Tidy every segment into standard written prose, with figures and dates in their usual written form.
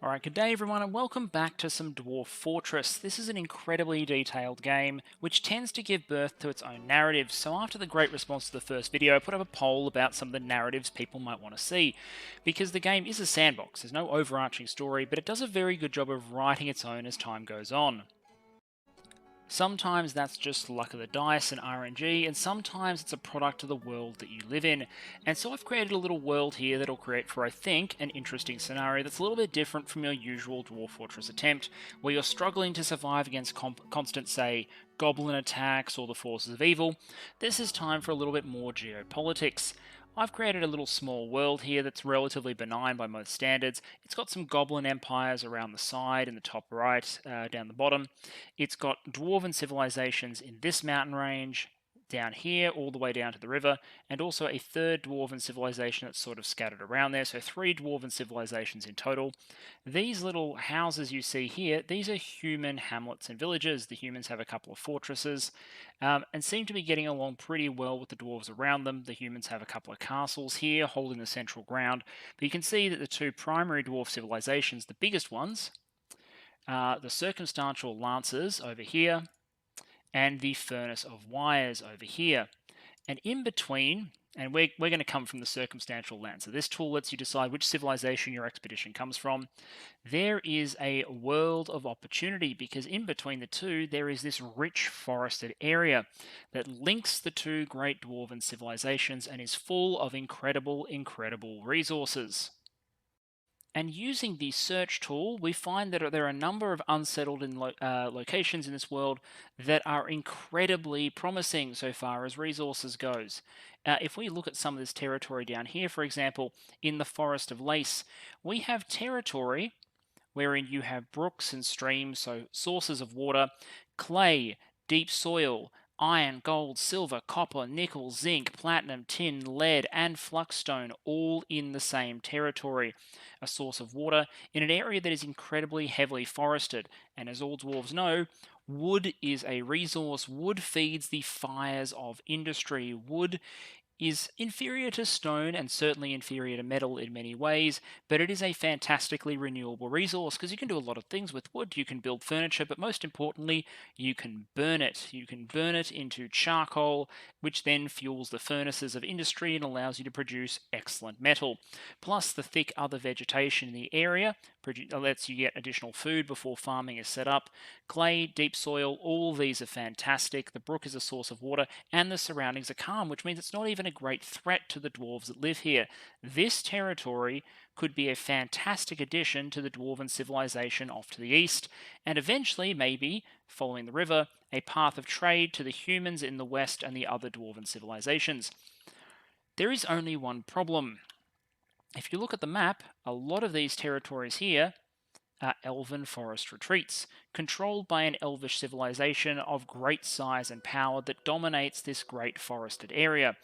Alright, good day everyone and welcome back to some Dwarf Fortress. This is an incredibly detailed game which tends to give birth to its own narratives, so after the great response to the first video I put up a poll about some of the narratives people might want to see. Because the game is a sandbox, there's no overarching story, but it does a very good job of writing its own as time goes on. Sometimes that's just luck of the dice and RNG, and sometimes it's a product of the world that you live in. And so I've created a little world here that'll create for, I think, an interesting scenario that's a little bit different from your usual Dwarf Fortress attempt, where you're struggling to survive against constant, say, goblin attacks or the forces of evil. This is time for a little bit more geopolitics. I've created a little small world here that's relatively benign by most standards. It's got some goblin empires around the side and the top right, down the bottom. It's got dwarven civilizations in this mountain range, down here, all the way down to the river, and also a third dwarven civilization that's sort of scattered around there, so three dwarven civilizations in total. These little houses you see here, these are human hamlets and villages. The humans have a couple of fortresses, and seem to be getting along pretty well with the dwarves around them. The humans have a couple of castles here, holding the central ground, but you can see that the two primary dwarf civilizations, the biggest ones, the circumstantial lances over here, and the furnace of wires over here. And in between, and we're going to come from the circumstantial lens. So this tool lets you decide which civilization your expedition comes from. There is a world of opportunity because in between the two, there is this rich forested area that links the two great dwarven civilizations and is full of incredible, incredible resources. And using the search tool, we find that there are a number of unsettled locations in this world that are incredibly promising so far as resources goes. If we look at some of this territory down here, for example, in the Forest of Lace, we have territory wherein you have brooks and streams, so sources of water, clay, deep soil, iron, gold, silver, copper, nickel, zinc, platinum, tin, lead, and fluxstone, all in the same territory. A source of water in an area that is incredibly heavily forested. And as all dwarves know, wood is a resource. Wood feeds the fires of industry. Wood is inferior to stone and certainly inferior to metal in many ways, but it is a fantastically renewable resource because you can do a lot of things with wood. You can build furniture, but most importantly, you can burn it. You can burn it into charcoal, which then fuels the furnaces of industry and allows you to produce excellent metal. Plus, the thick other vegetation in the area lets you get additional food before farming is set up. Clay, deep soil, all these are fantastic. The brook is a source of water, and the surroundings are calm, which means it's not even a great threat to the dwarves that live here. This territory could be a fantastic addition to the dwarven civilization off to the east, and eventually, maybe, following the river, a path of trade to the humans in the west and the other dwarven civilizations. There is only one problem. If you look at the map, a lot of these territories here are elven forest retreats, controlled by an elvish civilization of great size and power that dominates this great forested area.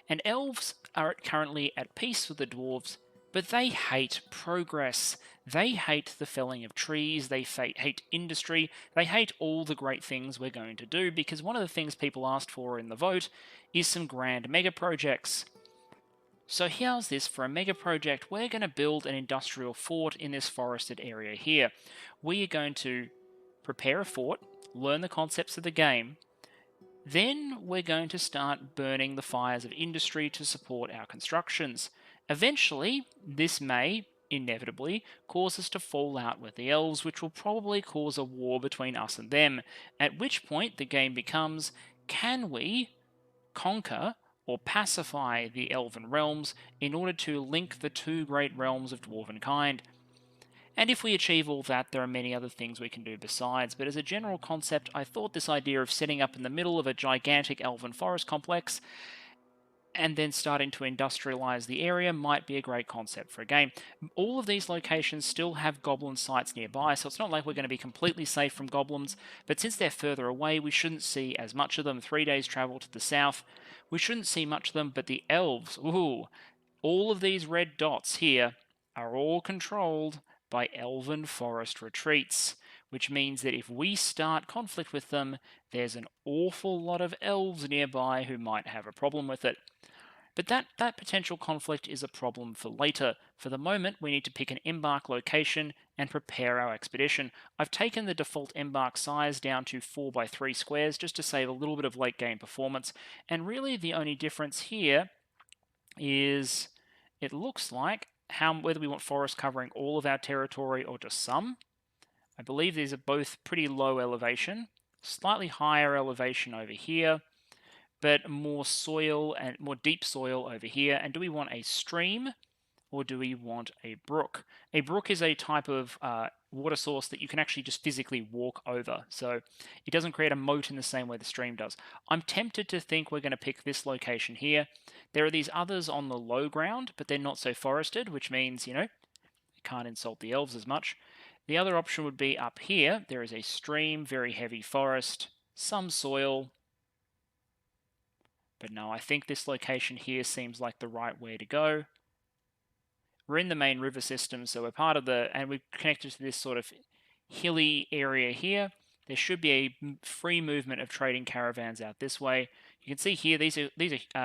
And elves are currently at peace with the dwarves, but they hate progress. They hate the felling of trees, they hate industry, they hate all the great things we're going to do, because one of the things people asked for in the vote is some grand mega projects. So how's this for a mega project? We're going to build an industrial fort in this forested area here. We are going to prepare a fort, learn the concepts of the game, then we're going to start burning the fires of industry to support our constructions. Eventually, this may, inevitably, cause us to fall out with the elves, which will probably cause a war between us and them, at which point the game becomes, can we conquer or pacify the elven realms in order to link the two great realms of dwarven kind? And if we achieve all that, there are many other things we can do besides, but as a general concept, I thought this idea of setting up in the middle of a gigantic elven forest complex and then starting to industrialize the area might be a great concept for a game. All of these locations still have goblin sites nearby, so it's not like we're going to be completely safe from goblins, but since they're further away, we shouldn't see as much of them. 3 days travel to the south, we shouldn't see much of them, but the elves, ooh, all of these red dots here are all controlled by elven forest retreats, which means that if we start conflict with them, there's an awful lot of elves nearby who might have a problem with it. But that potential conflict is a problem for later. For the moment, we need to pick an embark location and prepare our expedition. I've taken the default embark size down to 4 by 3 squares just to save a little bit of late game performance. And really the only difference here is it looks like whether we want forest covering all of our territory or just some. I believe these are both pretty low elevation, slightly higher elevation over here, but more soil and more deep soil over here. And do we want a stream or do we want a brook? A brook is a type of water source that you can actually just physically walk over. So it doesn't create a moat in the same way the stream does. I'm tempted to think we're going to pick this location here. There are these others on the low ground, but they're not so forested, which means, you can't insult the elves as much. The other option would be up here. There is a stream, very heavy forest, some soil. But no, I think this location here seems like the right way to go. We're in the main river system, so we're part of and we're connected to this sort of hilly area here. There should be a free movement of trading caravans out this way. You can see here, these are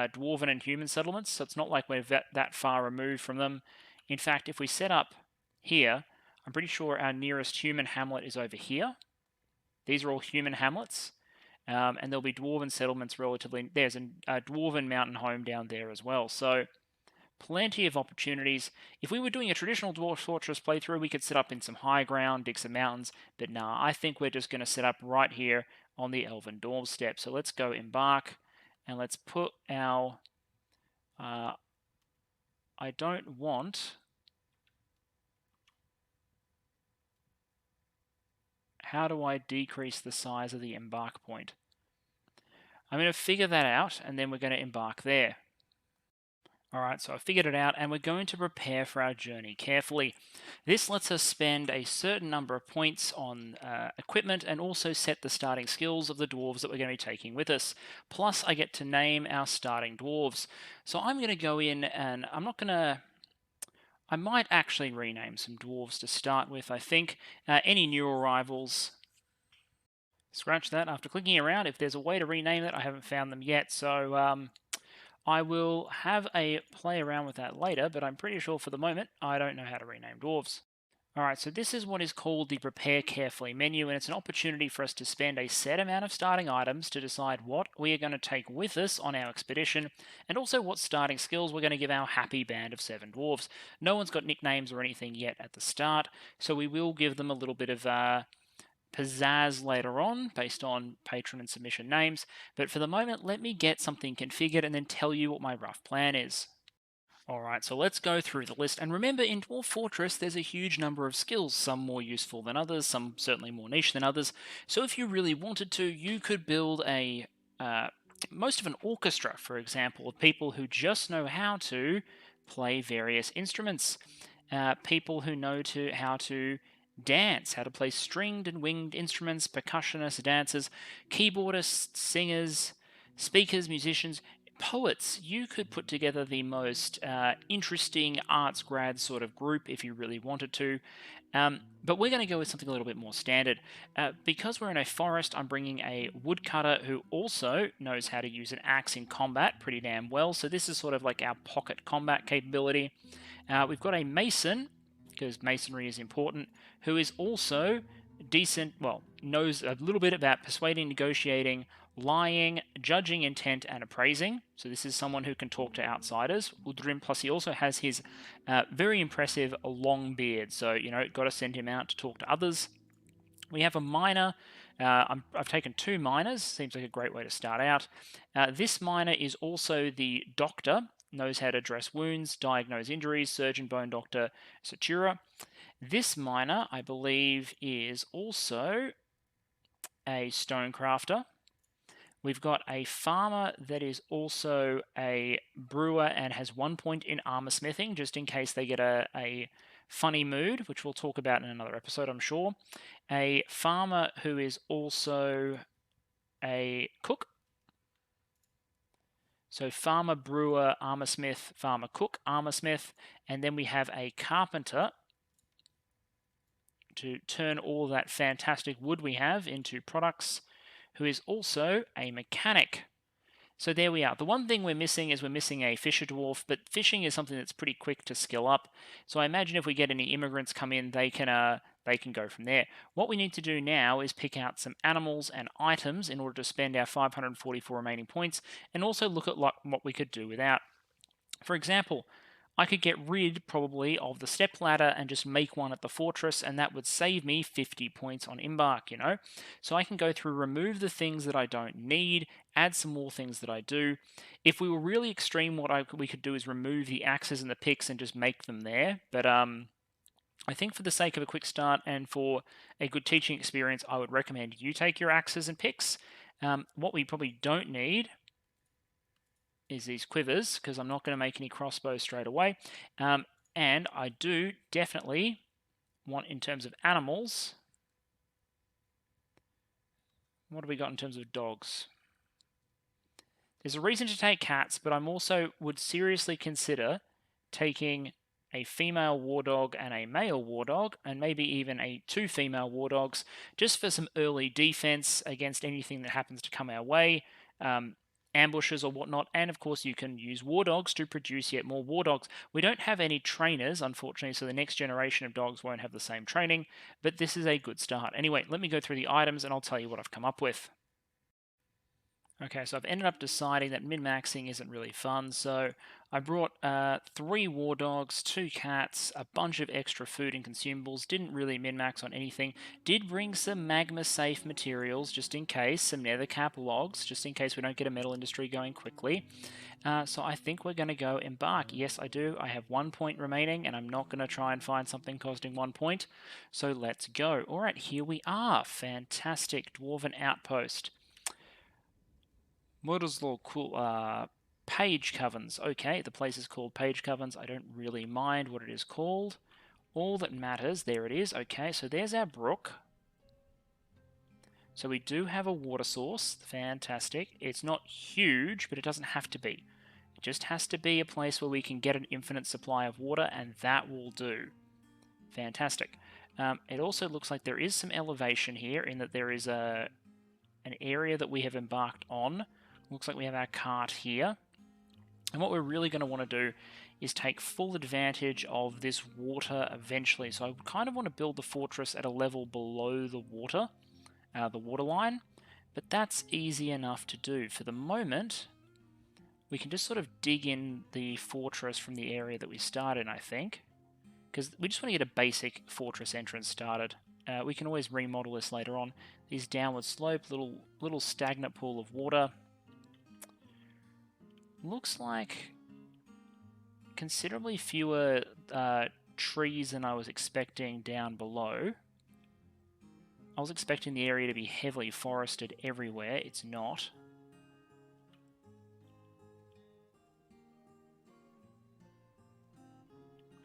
dwarven and human settlements, so it's not like we're that far removed from them. In fact, if we set up here, I'm pretty sure our nearest human hamlet is over here. These are all human hamlets. And there'll be dwarven settlements relatively. There's a dwarven mountain home down there as well. So plenty of opportunities. If we were doing a traditional Dwarf Fortress playthrough, we could set up in some high ground, dig some mountains. But nah, I think we're just going to set up right here on the Elven doorstep. So let's go Embark, and let's put our... I don't want... How do I decrease the size of the embark point? I'm going to figure that out, and then we're going to embark there. Alright, so I figured it out, and we're going to prepare for our journey carefully. This lets us spend a certain number of points on equipment and also set the starting skills of the dwarves that we're going to be taking with us. Plus, I get to name our starting dwarves. So I'm going to go in, and I'm not going to... I might actually rename some dwarves to start with, I think. Any new arrivals... Scratch that. After clicking around, if there's a way to rename it, I haven't found them yet. So I will have a play around with that later, but I'm pretty sure for the moment I don't know how to rename dwarves. Alright, so this is what is called the Prepare Carefully menu, and it's an opportunity for us to spend a set amount of starting items to decide what we are going to take with us on our expedition, and also what starting skills we're going to give our happy band of 7 dwarves. No one's got nicknames or anything yet at the start, so we will give them a little bit of pizzazz later on based on patron and submission names, but for the moment let me get something configured and then tell you what my rough plan is. Alright, so let's go through the list, and remember in Dwarf Fortress there's a huge number of skills, some more useful than others, some certainly more niche than others, so if you really wanted to, you could build most of an orchestra, for example, of people who just know how to play various instruments, people who know how to dance, how to play stringed and winged instruments, percussionists, dancers, keyboardists, singers, speakers, musicians, poets. You could put together the most interesting arts grad sort of group if you really wanted to. But we're going to go with something a little bit more standard. Because we're in a forest, I'm bringing a woodcutter who also knows how to use an axe in combat pretty damn well. So this is sort of like our pocket combat capability. We've got a mason, because masonry is important, who is also decent, well, knows a little bit about persuading, negotiating, lying, judging intent, and appraising. So this is someone who can talk to outsiders. Udrim, plus he also has his very impressive long beard, so, got to send him out to talk to others. We have a miner. I've taken 2 miners. Seems like a great way to start out. This miner is also the doctor, knows how to dress wounds, diagnose injuries, surgeon, bone doctor, suturer. This miner, I believe, is also a stonecrafter. We've got a farmer that is also a brewer and has 1 point in armor smithing, just in case they get a funny mood, which we'll talk about in another episode, I'm sure. A farmer who is also a cook. So farmer, brewer, armor smith, farmer, cook, armor smith, and then we have a carpenter to turn all that fantastic wood we have into products, who is also a mechanic. So there we are. The one thing we're missing is we're missing a fisher dwarf, but fishing is something that's pretty quick to skill up. So I imagine if we get any immigrants come in, they can go from there. What we need to do now is pick out some animals and items in order to spend our 544 remaining points, and also look at what we could do without. For example, I could get rid probably of the step ladder and just make one at the fortress, and that would save me 50 points on Embark, you know? So I can go through, remove the things that I don't need, add some more things that I do. If we were really extreme, we could do is remove the axes and the picks and just make them there. But I think for the sake of a quick start and for a good teaching experience, I would recommend you take your axes and picks. What we probably don't need is these quivers, because I'm not going to make any crossbows straight away. And I do definitely want, in terms of animals, what have we got in terms of dogs? There's a reason to take cats, but I'm also would seriously consider taking a female war dog and a male war dog, and maybe even two female war dogs, just for some early defense against anything that happens to come our way, ambushes or whatnot. And of course, you can use war dogs to produce yet more war dogs. We don't have any trainers, unfortunately, so the next generation of dogs won't have the same training, but this is a good start. Anyway, let me go through the items and I'll tell you what I've come up with. Okay, so I've ended up deciding that min-maxing isn't really fun, so I brought 3 war dogs, 2 cats, a bunch of extra food and consumables, didn't really min-max on anything, did bring some magma-safe materials just in case, some nether cap logs, just in case we don't get a metal industry going quickly. So I think we're going to go Embark. Yes, I do. I have 1 point remaining, and I'm not going to try and find something costing 1 point, so let's go. Alright, here we are. Fantastic Dwarven Outpost. What is the cool page caverns? Okay, the place is called page caverns. I don't really mind what it is called. All that matters, there it is. Okay, so there's our brook. So we do have a water source. Fantastic. It's not huge, but it doesn't have to be. It just has to be a place where we can get an infinite supply of water, and that will do. Fantastic. It also looks like there is some elevation here, in that there is an area that we have embarked on. Looks like we have our cart here. And what we're really going to want to do is take full advantage of this water eventually. So I kind of want to build the fortress at a level below the water line. But that's easy enough to do. For the moment, we can just sort of dig in the fortress from the area that we started, I think. Because we just want to get a basic fortress entrance started. We can always remodel this later on. These downward slope, little stagnant pool of water. Looks like considerably fewer trees than I was expecting down below. I was expecting the area to be heavily forested everywhere. It's not.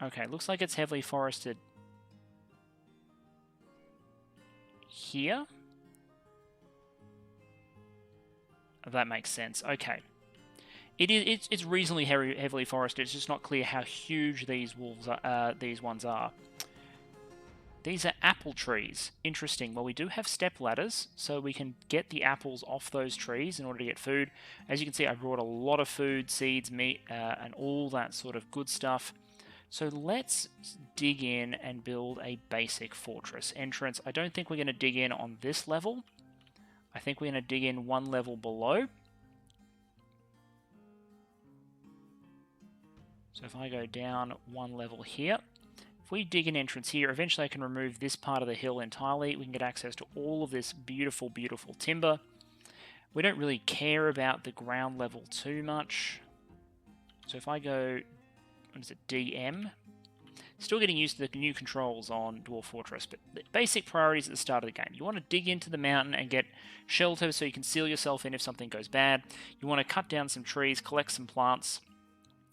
Okay, looks like it's heavily forested here. That makes sense. Okay. It's reasonably heavily forested. It's just not clear how huge these ones are. These are apple trees. Interesting. Well, we do have step ladders, so we can get the apples off those trees in order to get food. As you can see, I brought a lot of food, seeds, meat, and all that sort of good stuff. So let's dig in and build a basic fortress entrance. I don't think we're going to dig in on this level. I think we're going to dig in 1 level below. So if I go down 1 level here, if we dig an entrance here, eventually I can remove this part of the hill entirely. We can get access to all of this beautiful, beautiful timber. We don't really care about the ground level too much. So if I go, what is it, DM? Still getting used to the new controls on Dwarf Fortress, but the basic priorities at the start of the game. You want to dig into the mountain and get shelter so you can seal yourself in if something goes bad. You want to cut down some trees, collect some plants.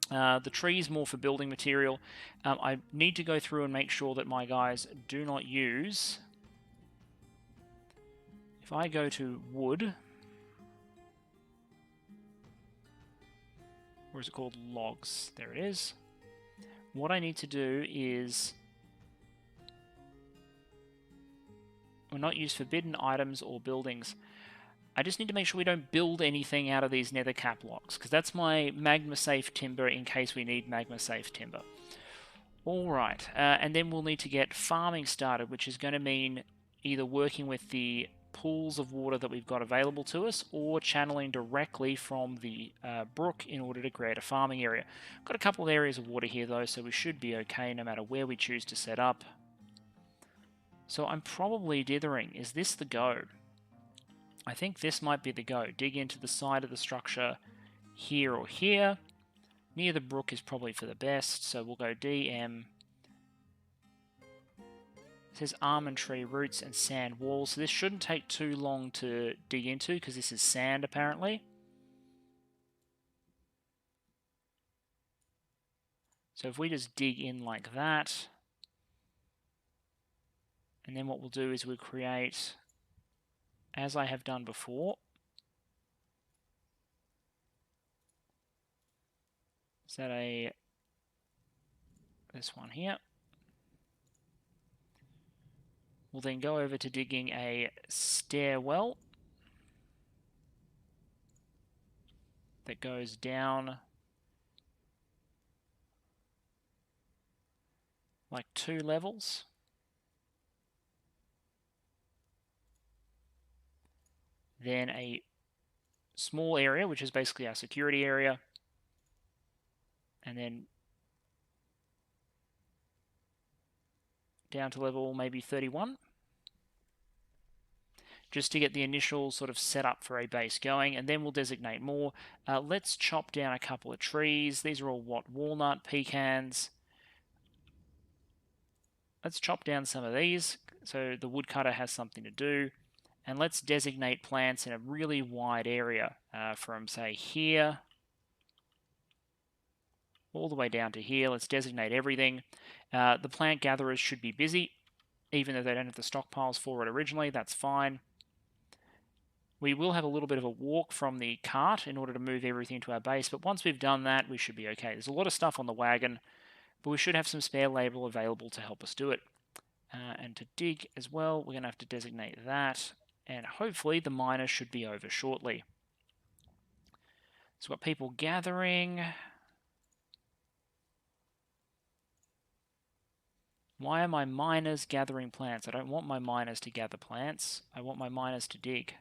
The trees more for building material. I need to go through and make sure that my guys do not use... If I go to wood... Or is it called logs? There it is. What I need to do is... We'll not use forbidden items or buildings. I just need to make sure we don't build anything out of these nether cap blocks, because that's my magma safe timber in case we need magma safe timber. Alright, and then we'll need to get farming started, which is going to mean either working with the pools of water that we've got available to us or channeling directly from the brook in order to create a farming area. Got a couple of areas of water here though, so we should be okay no matter where we choose to set up. So I'm probably dithering. Is this the go? I think this might be the go. Dig into the side of the structure here or here. Near the brook is probably for the best, so we'll go DM. It says almond tree roots and sand walls, so this shouldn't take too long to dig into because this is sand apparently. So if we just dig in like that, and then what we'll do is we'll create, as I have done before, is that this one here? We'll then go over to digging a stairwell that goes down like 2 levels. Then a small area, which is basically our security area. And then down to level maybe 31. Just to get the initial sort of setup for a base going, and then we'll designate more. Let's chop down a couple of trees. These are all what? Walnut, pecans. Let's chop down some of these so the woodcutter has something to do. And let's designate plants in a really wide area from, say, here all the way down to here. Let's designate everything. The plant gatherers should be busy, even though they don't have the stockpiles for it originally. That's fine. We will have a little bit of a walk from the cart in order to move everything to our base, but once we've done that, we should be okay. There's a lot of stuff on the wagon, but we should have some spare labour available to help us do it. And to dig as well, we're going to have to designate that, and hopefully the miners should be over shortly. So we've got people gathering. Why are my miners gathering plants? I don't want my miners to gather plants. I want my miners to dig.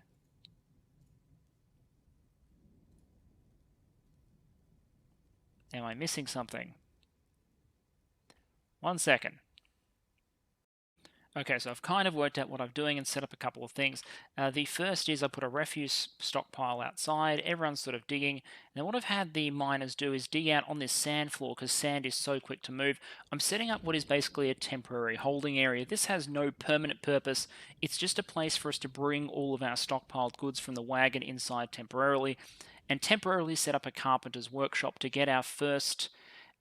Am I missing something? 1 second. Okay, so I've kind of worked out what I'm doing and set up a couple of things. The first is I put a refuse stockpile outside. Everyone's sort of digging. Now what I've had the miners do is dig out on this sand floor because sand is so quick to move. I'm setting up what is basically a temporary holding area. This has no permanent purpose. It's just a place for us to bring all of our stockpiled goods from the wagon inside temporarily, and temporarily set up a carpenter's workshop to get our first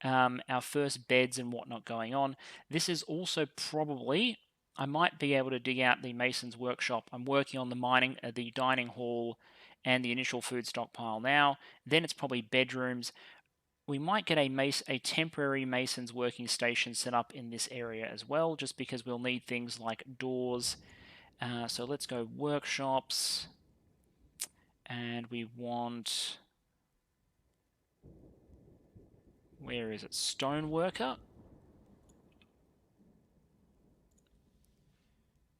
beds and whatnot going on. This is also probably, I might be able to dig out the mason's workshop. I'm working on the dining hall and the initial food stockpile now. Then it's probably bedrooms. We might get a temporary mason's working station set up in this area as well, just because we'll need things like doors. So let's go workshops. And we want, where is it? Stoneworker.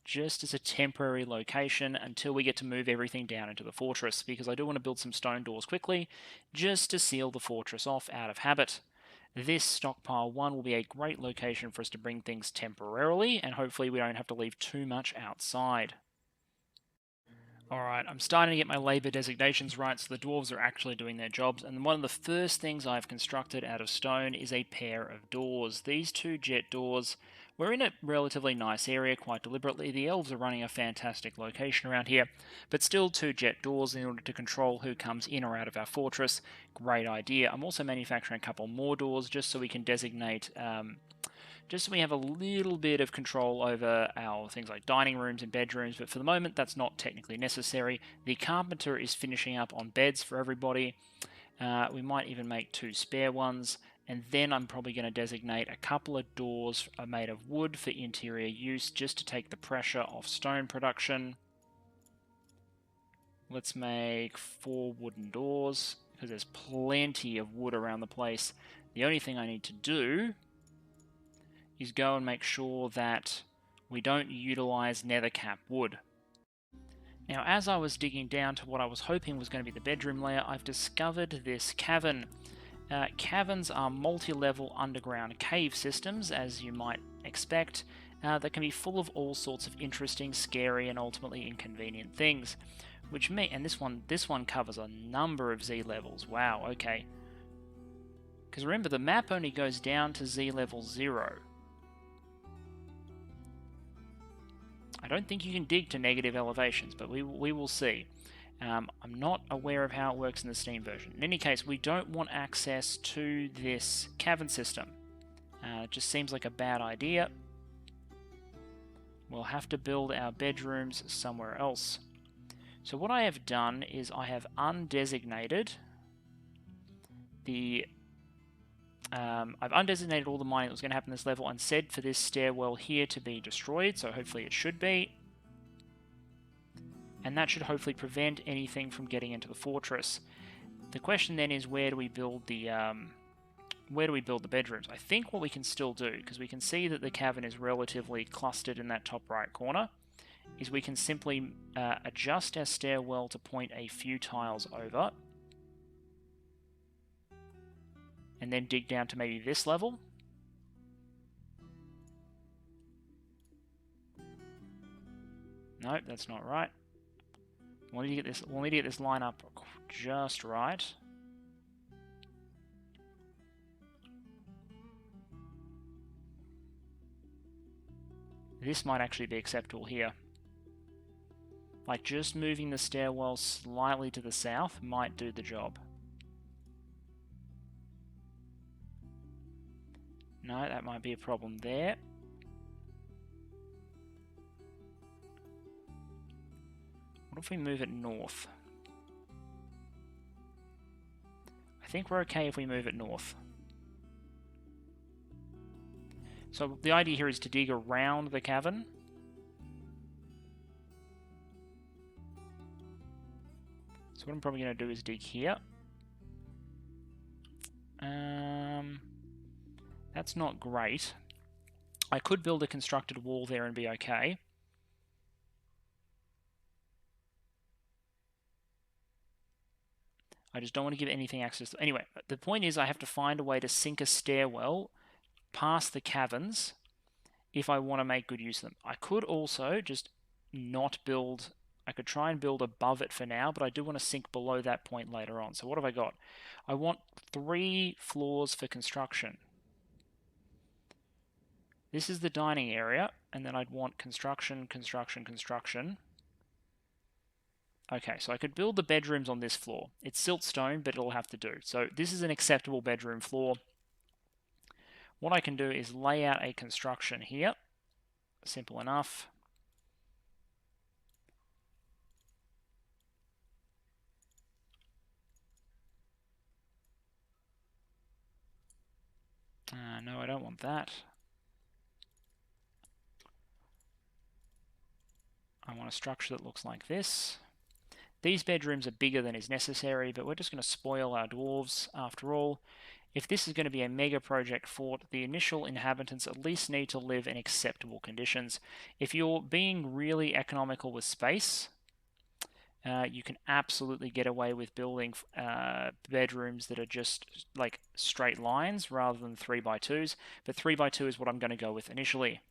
Just as a temporary location until we get to move everything down into the fortress, because I do want to build some stone doors quickly, just to seal the fortress off out of habit. This stockpile 1 will be a great location for us to bring things temporarily, and hopefully we don't have to leave too much outside. Alright, I'm starting to get my labour designations right, so the dwarves are actually doing their jobs, and one of the first things I've constructed out of stone is a pair of doors. These 2 jet doors, we're in a relatively nice area quite deliberately. The elves are running a fantastic location around here, but still 2 jet doors in order to control who comes in or out of our fortress. Great idea. I'm also manufacturing a couple more doors just so we can designate just so we have a little bit of control over our things like dining rooms and bedrooms, but for the moment that's not technically necessary. The carpenter is finishing up on beds for everybody. We might even make 2 spare ones, and then I'm probably going to designate a couple of doors made of wood for interior use, just to take the pressure off stone production. Let's make 4 wooden doors, because there's plenty of wood around the place. The only thing I need to do is go and make sure that we don't utilize nethercap wood. Now, as I was digging down to what I was hoping was going to be the bedroom layer, I've discovered this cavern. Caverns are multi-level underground cave systems, as you might expect, that can be full of all sorts of interesting, scary, and ultimately inconvenient things. And this one covers a number of Z levels. Wow, okay. Because remember, the map only goes down to Z level 0. I don't think you can dig to negative elevations, but we will see. I'm not aware of how it works in the Steam version. In any case, we don't want access to this cavern system. It just seems like a bad idea. We'll have to build our bedrooms somewhere else. So what I have done is I have undesignated the... I've undesignated all the mining that was going to happen in this level and said for this stairwell here to be destroyed, so hopefully it should be. And that should hopefully prevent anything from getting into the fortress. The question then is, where do we build the bedrooms? I think what we can still do, because we can see that the cavern is relatively clustered in that top right corner, is we can simply adjust our stairwell to point a few tiles over, and then dig down to maybe this level. Nope, that's not right. We'll need to get this line up just right. This might actually be acceptable here. Like, just moving the stairwell slightly to the south might do the job. No, that might be a problem there. What if we move it north? I think we're okay if we move it north. So the idea here is to dig around the cavern. So what I'm probably going to do is dig here. That's not great. I could build a constructed wall there and be okay. I just don't want to give anything access. Anyway, the point is I have to find a way to sink a stairwell past the caverns if I want to make good use of them. I could also just not build... I could try and build above it for now, but I do want to sink below that point later on. So what have I got? I want 3 floors for construction. This is the dining area, and then I'd want construction, construction, construction. Okay, so I could build the bedrooms on this floor. It's siltstone, but it'll have to do. So this is an acceptable bedroom floor. What I can do is lay out a construction here. Simple enough. No, I don't want that. I want a structure that looks like this. These bedrooms are bigger than is necessary, but we're just going to spoil our dwarves after all. If this is going to be a mega project fort, the initial inhabitants at least need to live in acceptable conditions. If you're being really economical with space, you can absolutely get away with building bedrooms that are just like straight lines rather than 3x2s, but 3x2 is what I'm going to go with initially.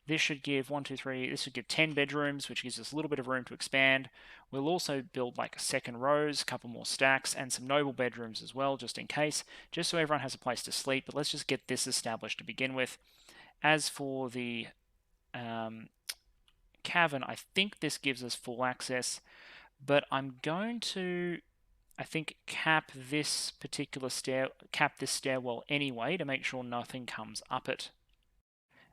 This should give 1, 2, 3, this should give 10 bedrooms, which gives us a little bit of room to expand. We'll also build like second rows, a couple more stacks, and some noble bedrooms as well, just in case, just so everyone has a place to sleep. But let's just get this established to begin with. As for the cavern, I think this gives us full access, but I'm going to, I think, cap this stairwell anyway to make sure nothing comes up it.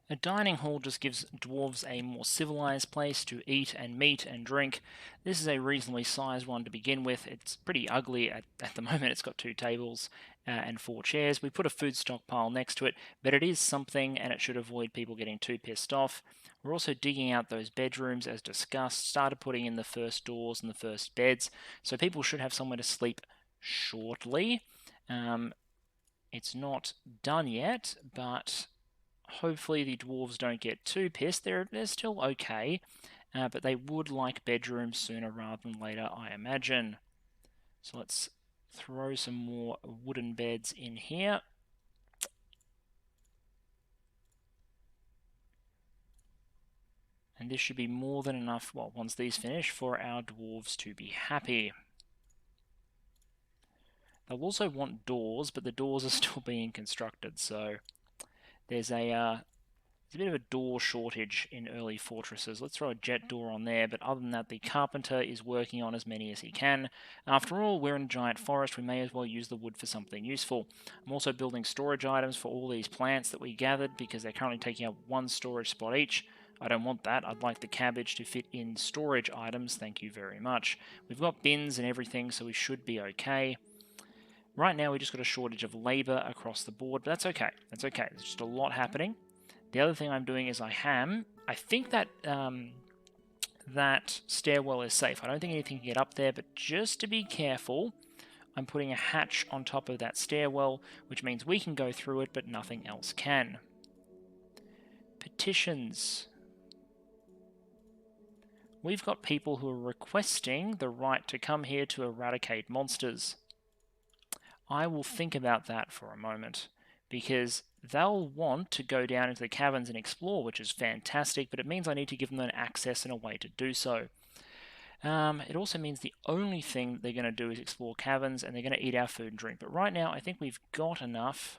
A dining hall just gives dwarves a more civilized place to eat and meet and drink. This is a reasonably sized one to begin with. It's pretty ugly at the moment. It's got 2 tables and 4 chairs. We put a food stockpile next to it, but it is something and it should avoid people getting too pissed off. We're also digging out those bedrooms as discussed, started putting in the first doors and the first beds, so people should have somewhere to sleep shortly. It's not done yet, but hopefully the dwarves don't get too pissed. They're still okay, but they would like bedrooms sooner rather than later, I imagine. So let's throw some more wooden beds in here. And this should be more than enough, well, once these finish, for our dwarves to be happy. They'll also want doors, but the doors are still being constructed, so there's a bit of a door shortage in early fortresses. Let's throw a jet door on there, but other than that, the carpenter is working on as many as he can. After all, we're in a giant forest, we may as well use the wood for something useful. I'm also building storage items for all these plants that we gathered, because they're currently taking up one storage spot each. I don't want that. I'd like the cabbage to fit in storage items, thank you very much. We've got bins and everything, so we should be okay. Right now, we just got a shortage of labour across the board, but that's okay. That's okay. There's just a lot happening. The other thing I'm doing is I think that that stairwell is safe. I don't think anything can get up there, but just to be careful, I'm putting a hatch on top of that stairwell, which means we can go through it, but nothing else can. Petitions. We've got people who are requesting the right to come here to eradicate monsters. I will think about that for a moment, because they'll want to go down into the caverns and explore, which is fantastic, but it means I need to give them an access and a way to do so. It also means the only thing they're going to do is explore caverns, and they're going to eat our food and drink. But right now, I think we've got enough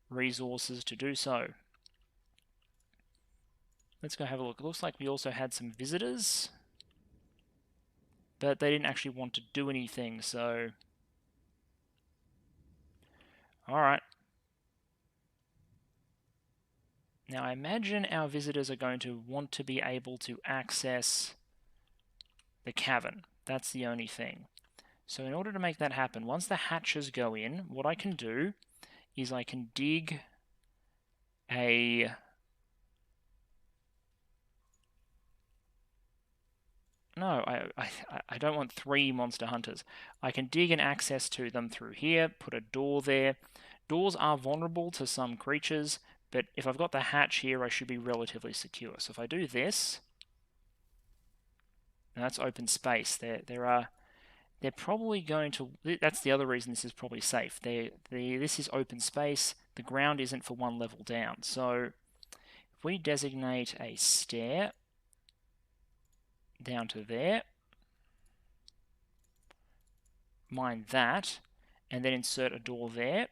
resources to do so. Let's go have a look. It looks like we also had some visitors, but they didn't actually want to do anything, so... Alright. Now, I imagine our visitors are going to want to be able to access the cavern. That's the only thing. So in order to make that happen, once the hatches go in, what I can do is I can dig a... No, I don't want 3 monster hunters. I can dig an access to them through here, put a door there. Doors are vulnerable to some creatures, but if I've got the hatch here, I should be relatively secure. So if I do this, and that's open space. They're probably going to... That's the other reason this is probably safe. This is open space. The ground isn't for one level down. So if we designate a stair down to there, mine that, and then insert a door there,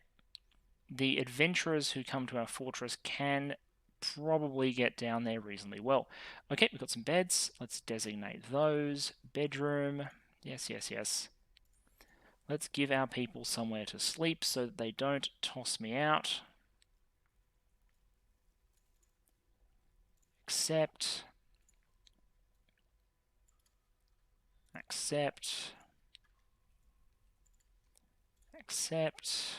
the adventurers who come to our fortress can probably get down there reasonably well. Okay, we've got some beds. Let's designate those. Bedroom. Yes, yes, yes. Let's give our people somewhere to sleep so that they don't toss me out. Accept. Accept. Accept.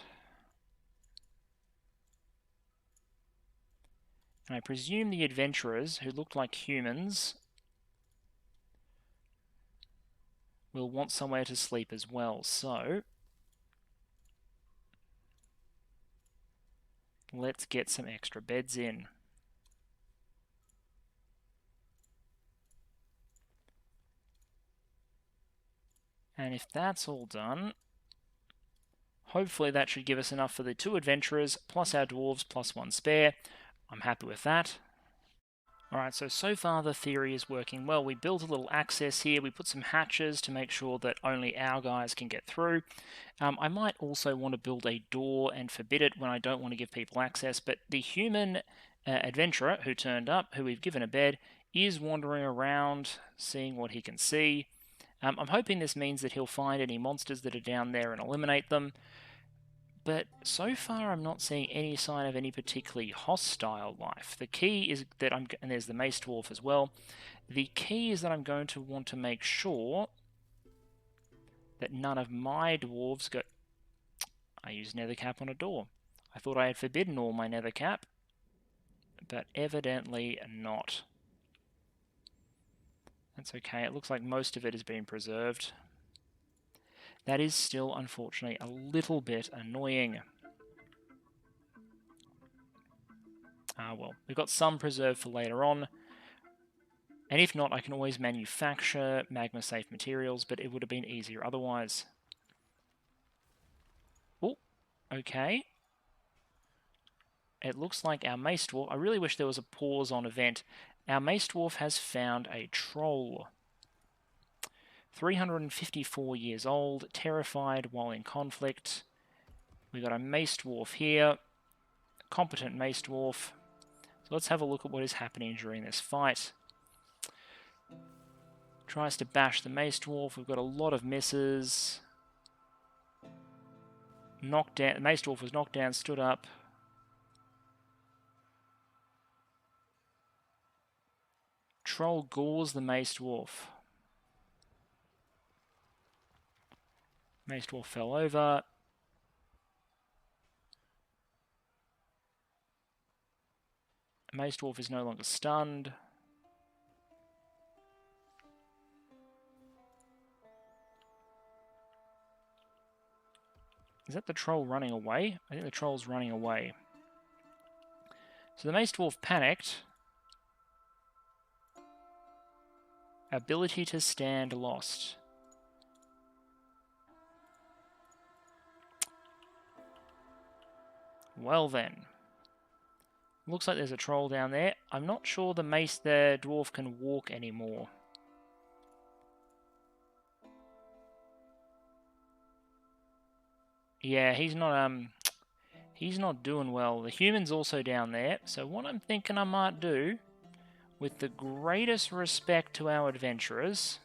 And I presume the adventurers, who look like humans, will want somewhere to sleep as well. So let's get some extra beds in. And if that's all done, hopefully that should give us enough for the 2 adventurers, plus our dwarves, plus 1 spare. I'm happy with that. Alright, so far the theory is working well. We built a little access here, we put some hatches to make sure that only our guys can get through. I might also want to build a door and forbid it when I don't want to give people access, but the human adventurer who turned up, who we've given a bed, is wandering around, seeing what he can see. I'm hoping this means that he'll find any monsters that are down there and eliminate them. But so far I'm not seeing any sign of any particularly hostile life. The key is that and there's the mace dwarf as well, the key is that I'm going to want to make sure that none of my dwarves go... I used nether cap on a door. I thought I had forbidden all my nether cap, but evidently not. That's okay. It looks like most of it has been preserved. That is still, unfortunately, a little bit annoying. Well, we've got some preserved for later on. And if not, I can always manufacture magma-safe materials, but it would have been easier otherwise. Oh, okay. It looks like our Mace Dwarf... I really wish there was a pause on event. Our Mace Dwarf has found a troll. 354 years old, terrified while in conflict. We've got a Mace Dwarf here. Competent Mace Dwarf. So let's have a look at what is happening during this fight. Tries to bash the Mace Dwarf. We've got a lot of misses. Knocked down. The Mace Dwarf was knocked down, stood up. Troll gores the Mace Dwarf. Mace Dwarf fell over. Mace Dwarf is no longer stunned. Is that the troll running away? I think the troll's running away. So the Mace Dwarf panicked. Ability to stand lost. Well then. Looks like there's a troll down there. I'm not sure the dwarf can walk anymore. Yeah, he's not doing well. The human's also down there. So what I'm thinking I might do, with the greatest respect to our adventurers,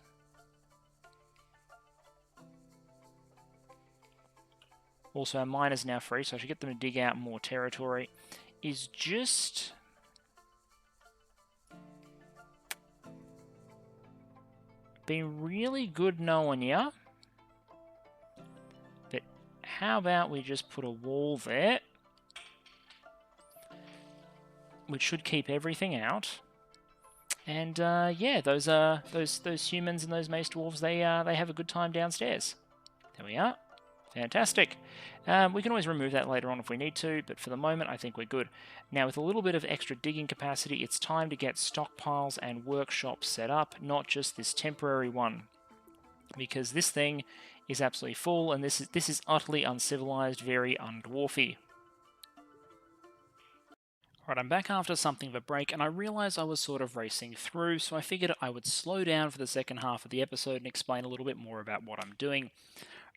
also our miner's now free, so I should get them to dig out more territory, is just been really good knowing ya. But how about we just put a wall there, which should keep everything out. And yeah, those humans and those Mace Dwarves, they have a good time downstairs. There we are. Fantastic. We can always remove that later on if we need to, but for the moment I think we're good. Now with a little bit of extra digging capacity, it's time to get stockpiles and workshops set up, not just this temporary one. Because this thing is absolutely full, and this is utterly uncivilized, very undwarfy. Right, I'm back after something of a break, and I realised I was sort of racing through, so I figured I would slow down for the second half of the episode and explain a little bit more about what I'm doing.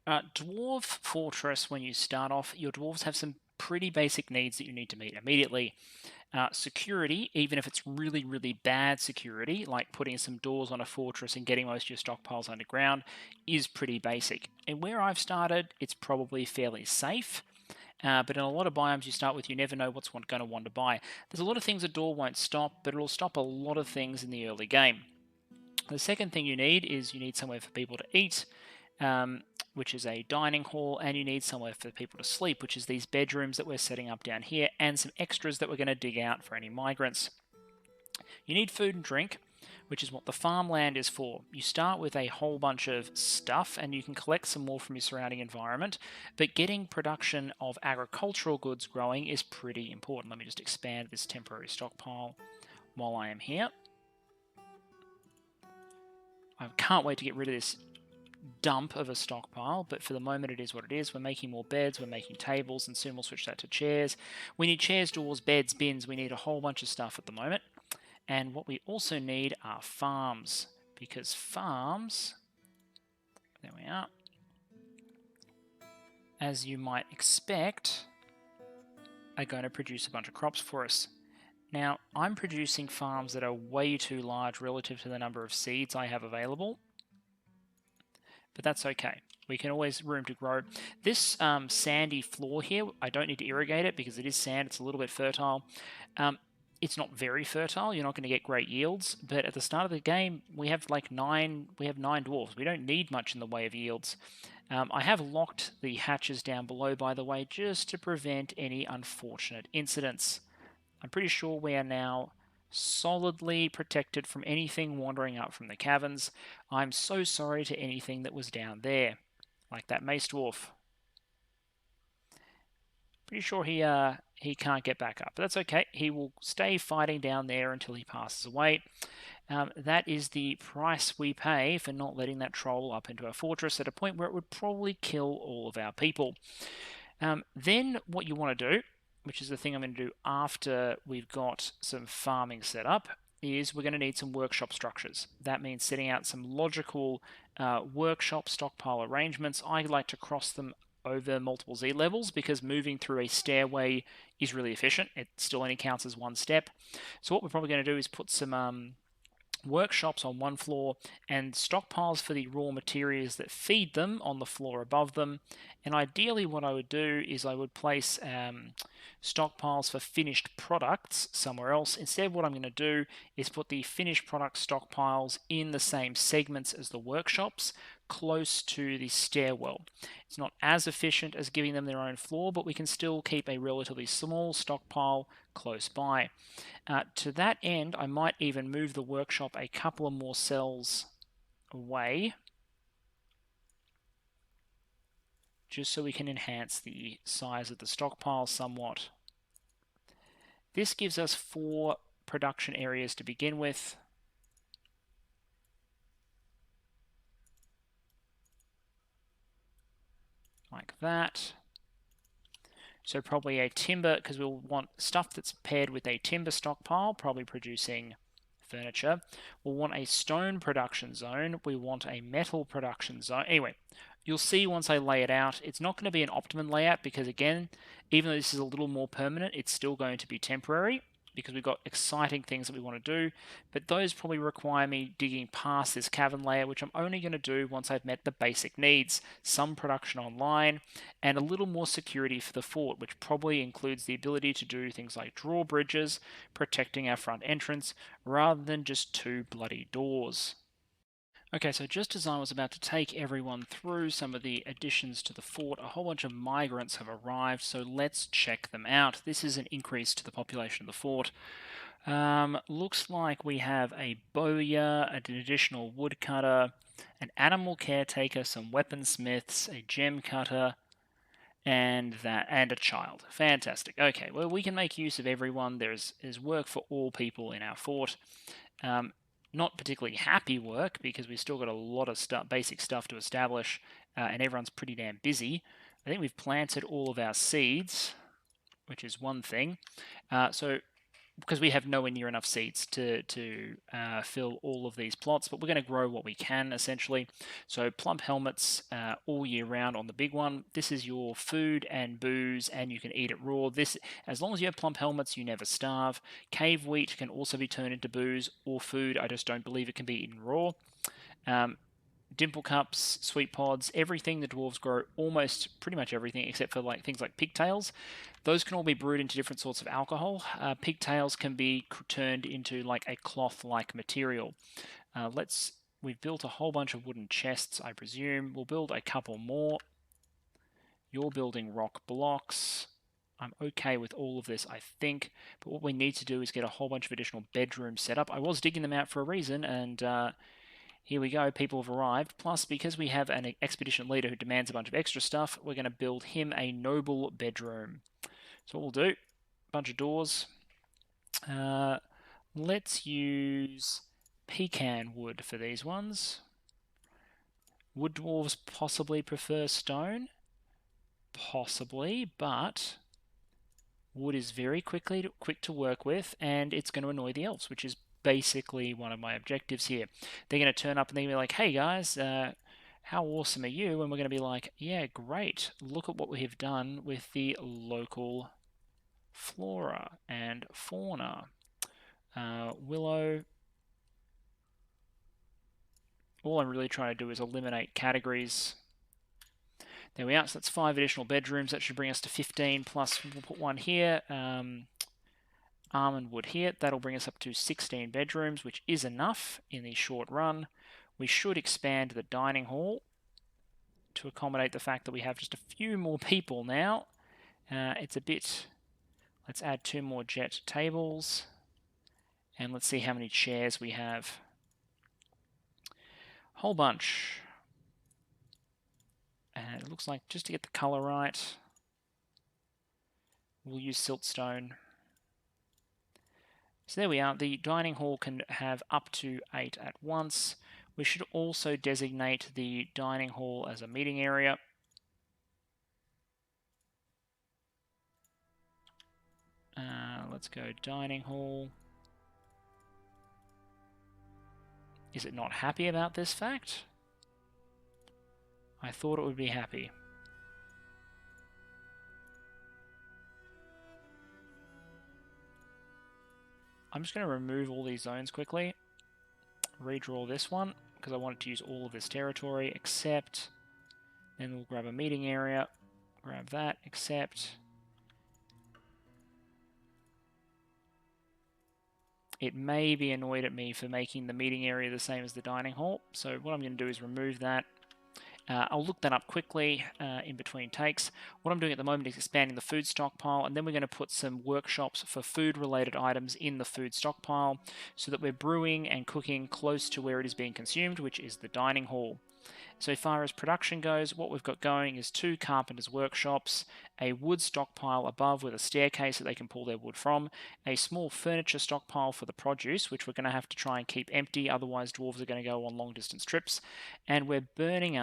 Dwarf Fortress, when you start off, your dwarves have some pretty basic needs that you need to meet immediately. Security, even if it's really, really bad security, like putting some doors on a fortress and getting most of your stockpiles underground, is pretty basic. And where I've started, it's probably fairly safe. But in a lot of biomes you start with, you never know what's going to want to buy. There's a lot of things a door won't stop, but it'll stop a lot of things in the early game. The second thing you need somewhere for people to eat, which is a dining hall, and you need somewhere for people to sleep, which is these bedrooms that we're setting up down here, and some extras that we're going to dig out for any migrants. You need food and drink, which is what the farmland is for. You start with a whole bunch of stuff, and you can collect some more from your surrounding environment, but getting production of agricultural goods growing is pretty important. Let me just expand this temporary stockpile while I am here. I can't wait to get rid of this dump of a stockpile, but for the moment it is what it is. We're making more beds, we're making tables, and soon we'll switch that to chairs. We need chairs, doors, beds, bins. We need a whole bunch of stuff at the moment. And what we also need are farms, because farms, there we are, as you might expect, are going to produce a bunch of crops for us. Now, I'm producing farms that are way too large relative to the number of seeds I have available, but that's okay. We can always room to grow. This sandy floor here, I don't need to irrigate it because it is sand. It's a little bit fertile. It's not very fertile. You're not going to get great yields, but at the start of the game, we have like nine dwarves. We don't need much in the way of yields. I have locked the hatches down below, by the way, just to prevent any unfortunate incidents. I'm pretty sure we are now solidly protected from anything wandering up from the caverns. I'm so sorry to anything that was down there, like that mace dwarf. Pretty sure he can't get back up, but that's okay. He will stay fighting down there until he passes away. That is the price we pay for not letting that troll up into our fortress at a point where it would probably kill all of our people. Then what you want to do, which is the thing I'm going to do after we've got some farming set up, is we're going to need some workshop structures. That means setting out some logical workshop stockpile arrangements. I like to cross them over multiple Z levels because moving through a stairway is really efficient. It still only counts as one step. So what we're probably going to do is put some workshops on one floor and stockpiles for the raw materials that feed them on the floor above them. And ideally what I would do is I would place stockpiles for finished products somewhere else. Instead, what I'm going to do is put the finished product stockpiles in the same segments as the workshops, close to the stairwell. It's not as efficient as giving them their own floor, but we can still keep a relatively small stockpile close by. To that end, I might even move the workshop a couple of more cells away, just so we can enhance the size of the stockpile somewhat. This gives us 4 production areas to begin with. Like that. So probably a timber, because we'll want stuff that's paired with a timber stockpile, probably producing furniture. We'll want a stone production zone. We want a metal production zone. Anyway, you'll see once I lay it out, it's not going to be an optimum layout because, again, even though this is a little more permanent, it's still going to be temporary because we've got exciting things that we want to do, but those probably require me digging past this cavern layer, which I'm only going to do once I've met the basic needs, some production online, and a little more security for the fort, which probably includes the ability to do things like drawbridges, protecting our front entrance, rather than just 2 bloody doors. Okay, so just as I was about to take everyone through some of the additions to the fort, a whole bunch of migrants have arrived, so let's check them out. This is an increase to the population of the fort. Looks like we have a bowyer, an additional woodcutter, an animal caretaker, some weaponsmiths, a gem cutter, and a child. Fantastic. Okay, well, we can make use of everyone. There's work for all people in our fort. Not particularly happy work because we've still got a lot of basic stuff to establish, and everyone's pretty damn busy. I think we've planted all of our seeds, which is one thing. So because we have nowhere near enough seeds to fill all of these plots, but we're going to grow what we can essentially. So plump helmets all year round on the big one. This is your food and booze, and you can eat it raw. This, as long as you have plump helmets, you never starve. Cave wheat can also be turned into booze or food. I just don't believe it can be eaten raw. Dimple cups, sweet pods, everything the dwarves grow, almost pretty much everything except for like things like pigtails. Those can all be brewed into different sorts of alcohol. Pigtails can be turned into like a cloth-like material. We've built a whole bunch of wooden chests, I presume. We'll build a couple more. You're building rock blocks. I'm okay with all of this, I think. But what we need to do is get a whole bunch of additional bedrooms set up. I was digging them out for a reason, and here we go, people have arrived. Plus, because we have an expedition leader who demands a bunch of extra stuff, we're going to build him a noble bedroom. So what we'll do, bunch of doors. Let's use pecan wood for these ones. Wood dwarves possibly prefer stone. Possibly, but wood is very quick to work with, and it's going to annoy the elves, which is basically one of my objectives here. They're going to turn up and they're going to be like, hey guys, how awesome are you? And we're going to be like, yeah, great. Look at what we have done with the local flora and fauna. Willow. All I'm really trying to do is eliminate categories. There we are. So that's 5 additional bedrooms. That should bring us to 15, plus we'll put one here. Almond wood here. That'll bring us up to 16 bedrooms, which is enough in the short run. We should expand the dining hall to accommodate the fact that we have just a few more people now. It's a bit Let's add 2 more jet tables. And let's see how many chairs we have. Whole bunch. And it looks like, just to get the colour right, we'll use siltstone. So there we are. The dining hall can have up to 8 at once. We should also designate the dining hall as a meeting area. Let's go dining hall. Is it not happy about this fact? I thought it would be happy. I'm just going to remove all these zones quickly. Redraw this one, because I wanted to use all of this territory, except... Then we'll grab a meeting area. Grab that, accept... It may be annoyed at me for making the meeting area the same as the dining hall, so what I'm going to do is remove that. I'll look that up quickly in between takes. What I'm doing at the moment is expanding the food stockpile, and then we're going to put some workshops for food-related items in the food stockpile so that we're brewing and cooking close to where it is being consumed, which is the dining hall. So far as production goes, what we've got going is 2 carpenters' workshops, a wood stockpile above with a staircase that they can pull their wood from, a small furniture stockpile for the produce, which we're going to have to try and keep empty, otherwise dwarves are going to go on long-distance trips, and we're burning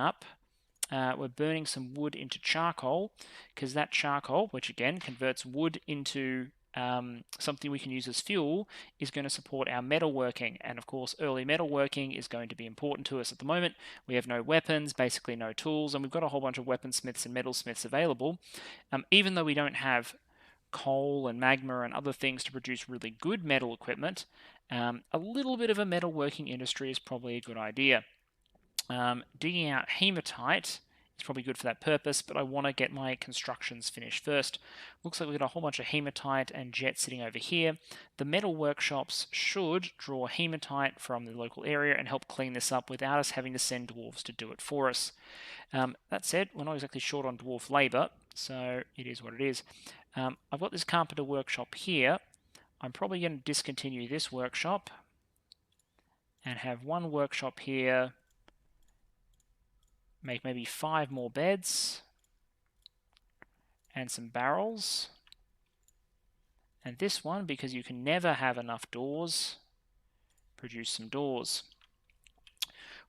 some wood into charcoal, because that charcoal, which again converts wood into something we can use as fuel, is going to support our metalworking. And of course, early metalworking is going to be important to us at the moment. We have no weapons, basically no tools, and we've got a whole bunch of weaponsmiths and metalsmiths available. Even though we don't have coal and magma and other things to produce really good metal equipment, a little bit of a metalworking industry is probably a good idea. Digging out hematite is probably good for that purpose, but I want to get my constructions finished first. Looks like we've got a whole bunch of hematite and jet sitting over here. The metal workshops should draw hematite from the local area and help clean this up without us having to send dwarves to do it for us. That said, we're not exactly short on dwarf labour, so it is what it is. I've got this carpenter workshop here. I'm probably going to discontinue this workshop and have one workshop here. Make maybe 5 more beds and some barrels. And this one, because you can never have enough doors, produce some doors.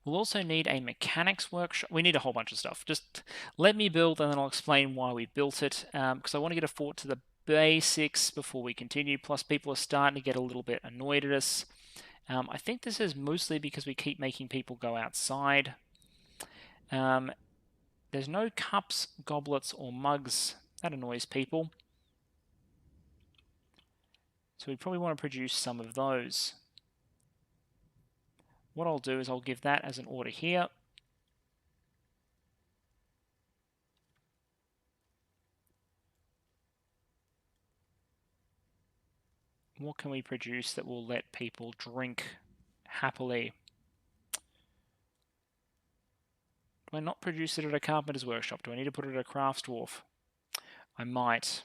We'll also need a mechanics workshop. We need a whole bunch of stuff. Just let me build and then I'll explain why we built it, because I want to get a fort to the basics before we continue. Plus people are starting to get a little bit annoyed at us. I think this is mostly because we keep making people go outside. There's no cups, goblets, or mugs. That annoys people. So we probably want to produce some of those. What I'll do is I'll give that as an order here. What can we produce that will let people drink happily? Do I not produce it at a carpenter's workshop? Do I need to put it at a crafts dwarf? I might.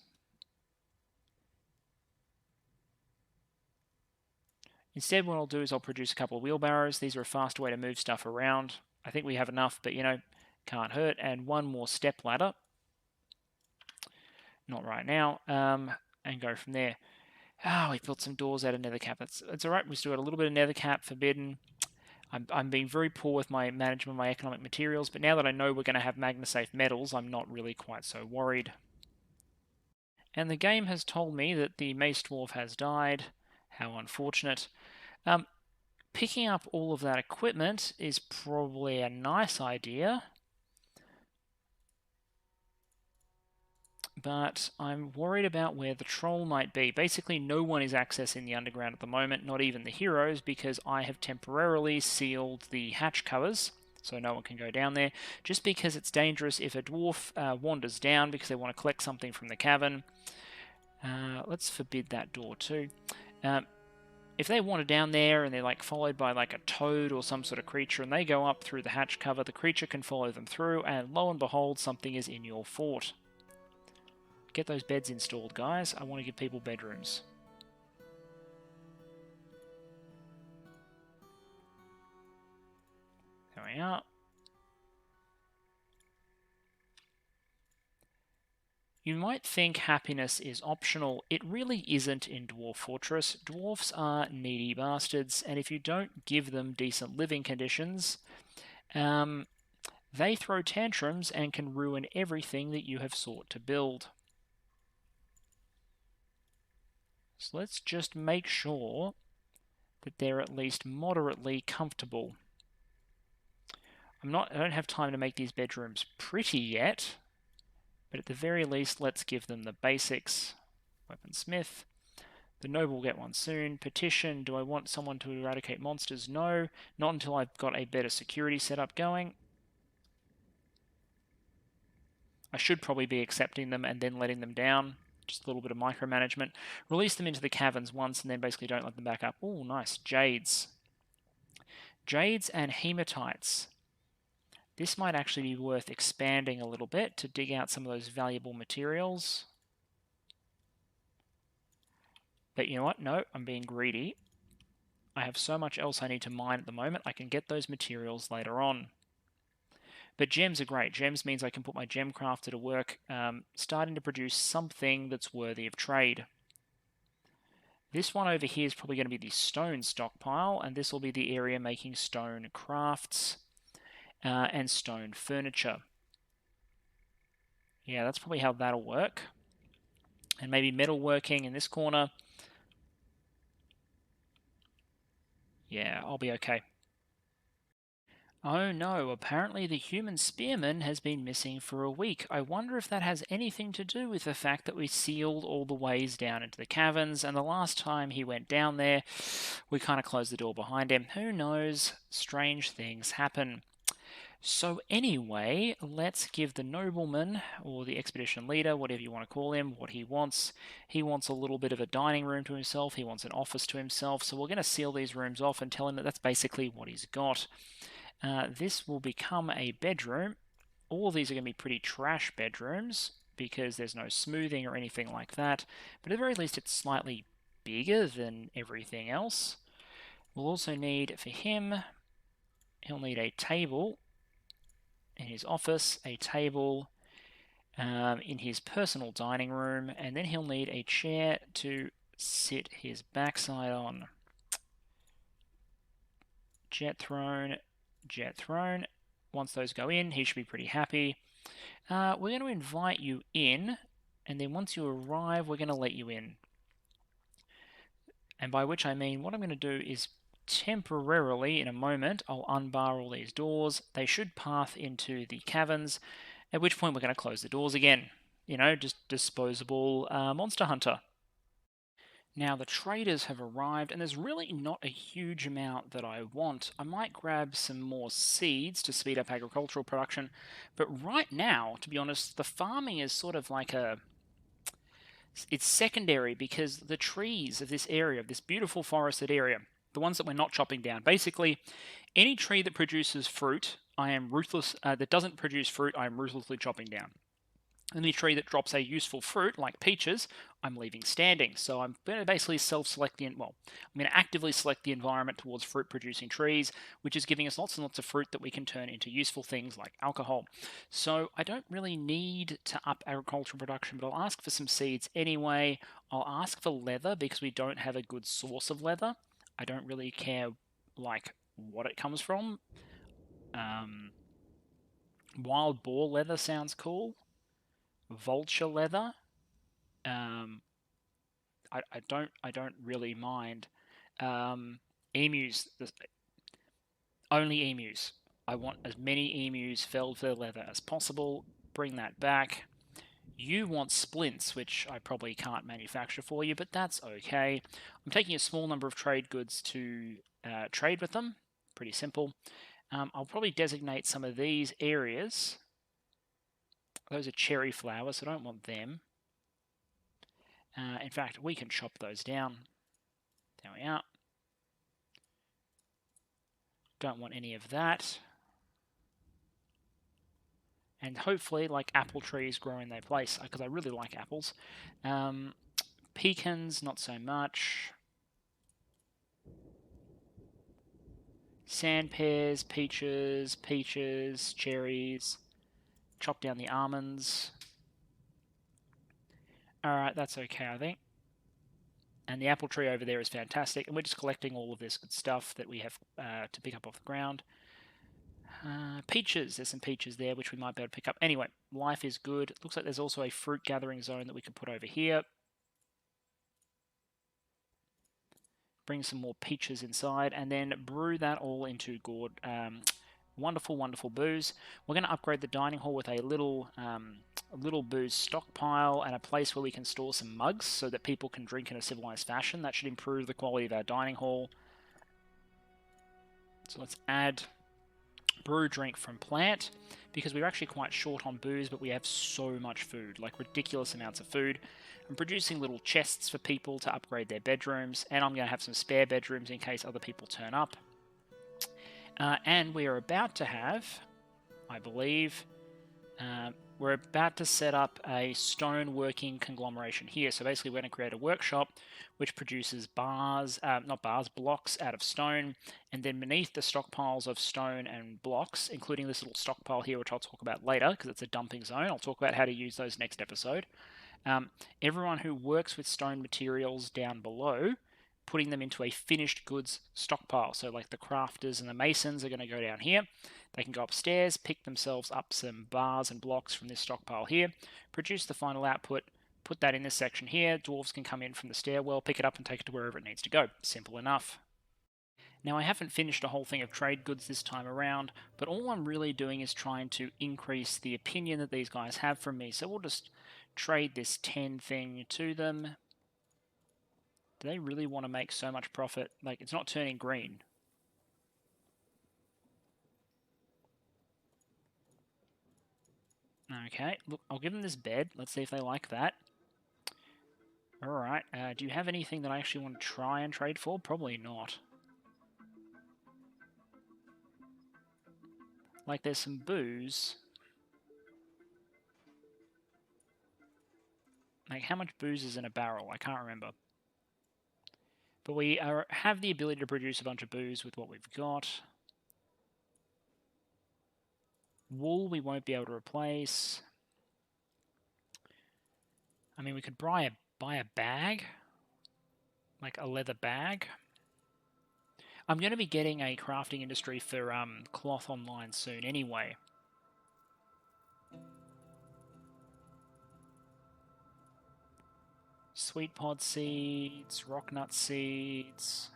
Instead, what I'll do is I'll produce a couple of wheelbarrows. These are a fast way to move stuff around. I think we have enough, but you know, can't hurt. And one more step ladder. Not right now. And go from there. We built some doors out of nether cap. It's alright. We still got a little bit of nether cap forbidden. I'm being very poor with my management of my economic materials, but now that I know we're going to have magna-safe metals, I'm not really quite so worried. And the game has told me that the mace dwarf has died. How unfortunate. Picking up all of that equipment is probably a nice idea. But I'm worried about where the troll might be. Basically, no one is accessing the underground at the moment, not even the heroes, because I have temporarily sealed the hatch covers, so no one can go down there, just because it's dangerous if a dwarf wanders down because they want to collect something from the cavern. Let's forbid that door too. If they wander down there and they're like followed by like a toad or some sort of creature and they go up through the hatch cover, the creature can follow them through, and lo and behold, something is in your fort. Get those beds installed, guys. I want to give people bedrooms. There we are. You might think happiness is optional. It really isn't in Dwarf Fortress. Dwarfs are needy bastards, and if you don't give them decent living conditions, they throw tantrums and can ruin everything that you have sought to build. So let's just make sure that they're at least moderately comfortable. I don't have time to make these bedrooms pretty yet, but at the very least, let's give them the basics. Weaponsmith. The noble will get one soon. Petition. Do I want someone to eradicate monsters? No. Not until I've got a better security setup going. I should probably be accepting them and then letting them down. Just a little bit of micromanagement. Release them into the caverns once and then basically don't let them back up. Oh, nice. Jades. Jades and hematites. This might actually be worth expanding a little bit to dig out some of those valuable materials. But you know what? No, I'm being greedy. I have so much else I need to mine at the moment, I can get those materials later on. But gems are great. Gems means I can put my gem crafter to work, starting to produce something that's worthy of trade. This one over here is probably going to be the stone stockpile, and this will be the area making stone crafts and stone furniture. Yeah, that's probably how that'll work. And maybe metalworking in this corner. Yeah, I'll be okay. Oh no, apparently the human spearman has been missing for a week. I wonder if that has anything to do with the fact that we sealed all the ways down into the caverns, and the last time he went down there, we kind of closed the door behind him. Who knows? Strange things happen. So anyway, let's give the nobleman, or the expedition leader, whatever you want to call him, what he wants. He wants a little bit of a dining room to himself. He wants an office to himself. So we're going to seal these rooms off and tell him that that's basically what he's got. This will become a bedroom. All of these are going to be pretty trash bedrooms because there's no smoothing or anything like that. But at the very least, it's slightly bigger than everything else. We'll also need, for him, he'll need a table in his office, a table in his personal dining room, and then he'll need a chair to sit his backside on. Jet throne, jet throne. Once those go in, he should be pretty happy. We're going to invite you in, and then once you arrive, we're going to let you in. And by which I mean, what I'm going to do is temporarily, in a moment, I'll unbar all these doors. They should path into the caverns, at which point we're going to close the doors again. You know, just disposable monster hunter. Now the traders have arrived, and there's really not a huge amount that I want. I might grab some more seeds to speed up agricultural production, but right now, to be honest, the farming is sort of like it's secondary because the trees of this area, of this beautiful forested area, the ones that we're not chopping down, basically any tree that produces fruit, that doesn't produce fruit, I am ruthlessly chopping down. Any tree that drops a useful fruit, like peaches, I'm leaving standing. So I'm going to basically self-select I'm going to actively select the environment towards fruit-producing trees, which is giving us lots and lots of fruit that we can turn into useful things like alcohol. So I don't really need to up agricultural production, but I'll ask for some seeds anyway. I'll ask for leather because we don't have a good source of leather. I don't really care, what it comes from. Wild boar leather sounds cool. Vulture leather. I don't really mind. Emus. Only emus. I want as many emus felled for leather as possible. Bring that back. You want splints, which I probably can't manufacture for you, but that's okay. I'm taking a small number of trade goods to trade with them. Pretty simple. I'll probably designate some of these areas. Those are cherry flowers, so I don't want them. In fact, we can chop those down. There we are. Don't want any of that. and hopefully like apple trees grow in their place, because I really like apples. Pecans, not so much. Sand pears, peaches, cherries. Chop down the almonds. Alright, that's okay, I think. And the apple tree over there is fantastic. And we're just collecting all of this good stuff that we have to pick up off the ground. Peaches. There's some peaches there, which we might be able to pick up. Anyway, life is good. Looks like there's also a fruit gathering zone that we could put over here. Bring some more peaches inside, and then brew that all into good, wonderful, wonderful booze. We're going to upgrade the dining hall with a little booze stockpile and a place where we can store some mugs so that people can drink in a civilized fashion. That should improve the quality of our dining hall. So let's add brew drink from plant, because we're actually quite short on booze, but we have so much food, like ridiculous amounts of food. I'm producing little chests for people to upgrade their bedrooms, and I'm going to have some spare bedrooms in case other people turn up. And we are about to have, I believe, we're about to set up a stone working conglomeration here. So basically we're going to create a workshop which produces blocks out of stone, and then beneath the stockpiles of stone and blocks, including this little stockpile here, which I'll talk about later because it's a dumping zone. I'll talk about how to use those next episode. Everyone who works with stone materials down below, putting them into a finished goods stockpile. So like the crafters and the masons are going to go down here. They can go upstairs, pick themselves up some bars and blocks from this stockpile here, produce the final output, put that in this section here. Dwarves can come in from the stairwell, pick it up and take it to wherever it needs to go. Simple enough. Now I haven't finished a whole thing of trade goods this time around, but all I'm really doing is trying to increase the opinion that these guys have from me. So we'll just trade this 10 thing to them. Do they really want to make so much profit? Like, it's not turning green. Okay, look, I'll give them this bed. Let's see if they like that. Alright, do you have anything that I actually want to try and trade for? Probably not. Like, there's some booze. Like, how much booze is in a barrel? I can't remember. But we have the ability to produce a bunch of booze with what we've got. Wool we won't be able to replace. I mean, we could buy a bag. Like a leather bag. I'm going to be getting a crafting industry for cloth online soon anyway. Sweet pod seeds, rock nut seeds.